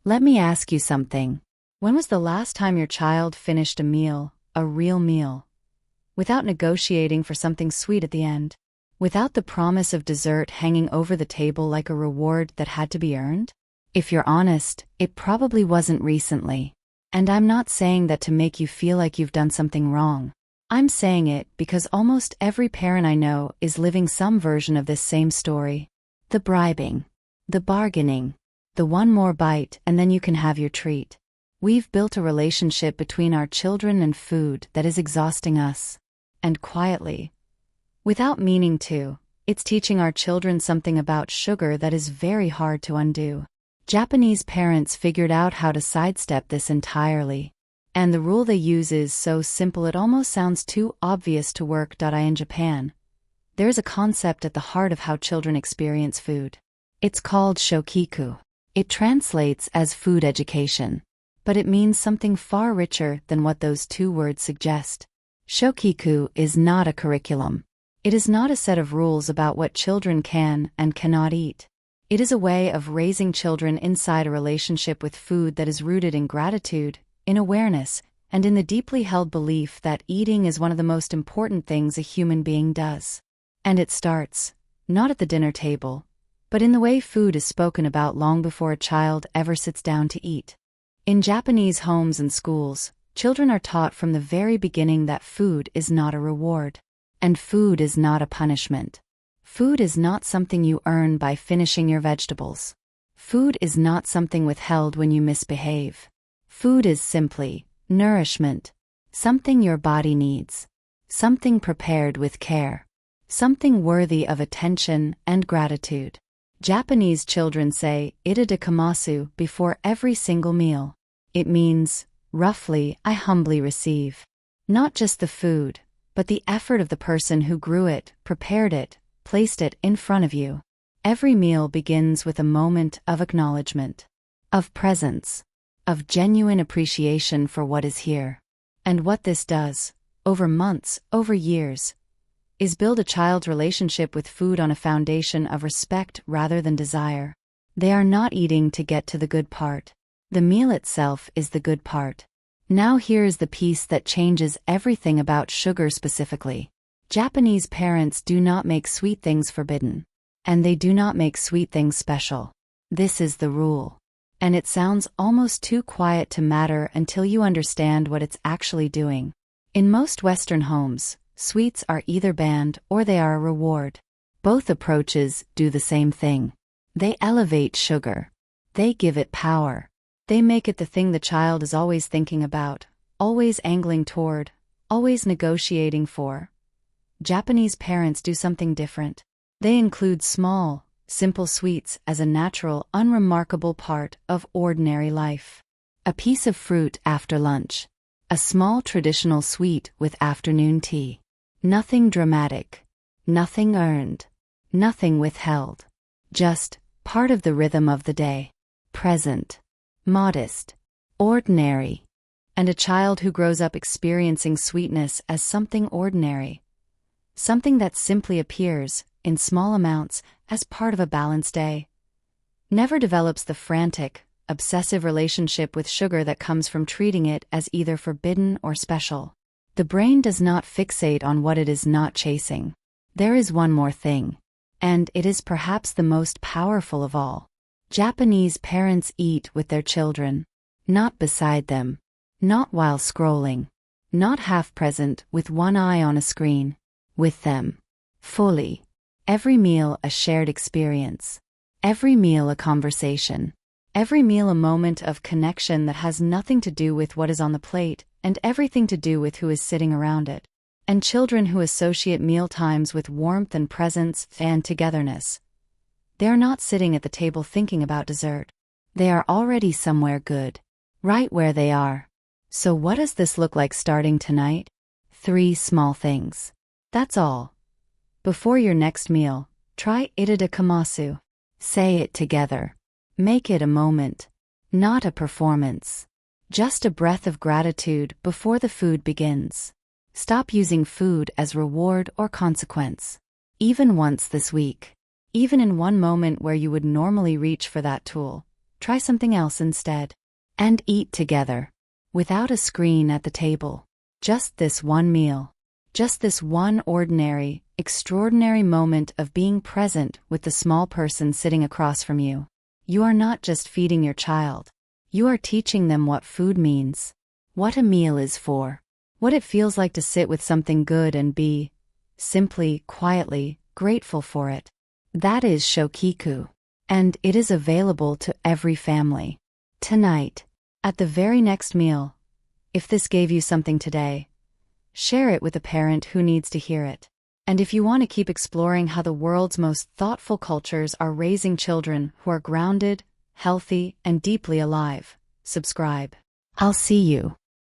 Let me ask you something. When was the last time your child finished a meal, a real meal? Without negotiating for something sweet at the end? Without the promise of dessert hanging over the table like a reward that had to be earned? If you're honest, it probably wasn't recently. And I'm not saying that to make you feel like you've done something wrong. I'm saying it because almost every parent I know is living some version of this same story. The bribing. The bargaining. The one more bite and then you can have your treat. We've built a relationship between our children and food that is exhausting us. And quietly, without meaning to, it's teaching our children something about sugar that is very hard to undo. Japanese parents figured out how to sidestep this entirely. And the rule they use is so simple it almost sounds too obvious to work. In Japan, there's a concept at the heart of how children experience food. It's called Shokuiku. It translates as food education. But it means something far richer than what those two words suggest. Shokuiku is not a curriculum. It is not a set of rules about what children can and cannot eat. It is a way of raising children inside a relationship with food that is rooted in gratitude, in awareness, and in the deeply held belief that eating is one of the most important things a human being does. And it starts, not at the dinner table, but in the way food is spoken about long before a child ever sits down to eat. In Japanese homes and schools, children are taught from the very beginning that food is not a reward. And food is not a punishment. Food is not something you earn by finishing your vegetables. Food is not something withheld when you misbehave. Food is simply nourishment. Something your body needs. Something prepared with care. Something worthy of attention and gratitude. Japanese children say Itadakimasu before every single meal. It means, roughly, I humbly receive. Not just the food, but the effort of the person who grew it, prepared it, placed it in front of you. Every meal begins with a moment of acknowledgement, of presence, of genuine appreciation for what is here. And what this does, over months, over years, is build a child's relationship with food on a foundation of respect rather than desire. They are not eating to get to the good part. The meal itself is the good part. Now here is the piece that changes everything about sugar specifically. Japanese parents do not make sweet things forbidden. And they do not make sweet things special. This is the rule. And it sounds almost too quiet to matter until you understand what it's actually doing. In most Western homes, sweets are either banned or they are a reward. Both approaches do the same thing. They elevate sugar. They give it power. They make it the thing the child is always thinking about, always angling toward, always negotiating for. Japanese parents do something different. They include small, simple sweets as a natural, unremarkable part of ordinary life. A piece of fruit after lunch. A small traditional sweet with afternoon tea. Nothing dramatic. Nothing earned. Nothing withheld. Just part of the rhythm of the day. Present. Modest. Ordinary. And a child who grows up experiencing sweetness as something ordinary. Something that simply appears, in small amounts, as part of a balanced day. Never develops the frantic, obsessive relationship with sugar that comes from treating it as either forbidden or special. The brain does not fixate on what it is not chasing. There is one more thing. And it is perhaps the most powerful of all. Japanese parents eat with their children. Not beside them. Not while scrolling. Not half present with one eye on a screen. With them. Fully. Every meal a shared experience. Every meal a conversation. Every meal a moment of connection that has nothing to do with what is on the plate, and everything to do with who is sitting around it. And children who associate meal times with warmth and presence and togetherness. They are not sitting at the table thinking about dessert. They are already somewhere good. Right where they are. So what does this look like starting tonight? 3 small things. That's all. Before your next meal, try Itadakimasu. Say it together. Make it a moment. Not a performance. Just a breath of gratitude before the food begins. Stop using food as reward or consequence. Even once this week. Even in one moment where you would normally reach for that tool. Try something else instead. And eat together. Without a screen at the table. Just this one meal. Just this one ordinary, extraordinary moment of being present with the small person sitting across from you. You are not just feeding your child. You are teaching them what food means. What a meal is for. What it feels like to sit with something good and be, simply, quietly, grateful for it. That is Shokuiku. And it is available to every family. Tonight, at the very next meal, if this gave you something today, share it with a parent who needs to hear it. And if you want to keep exploring how the world's most thoughtful cultures are raising children who are grounded, healthy, and deeply alive, subscribe. I'll see you.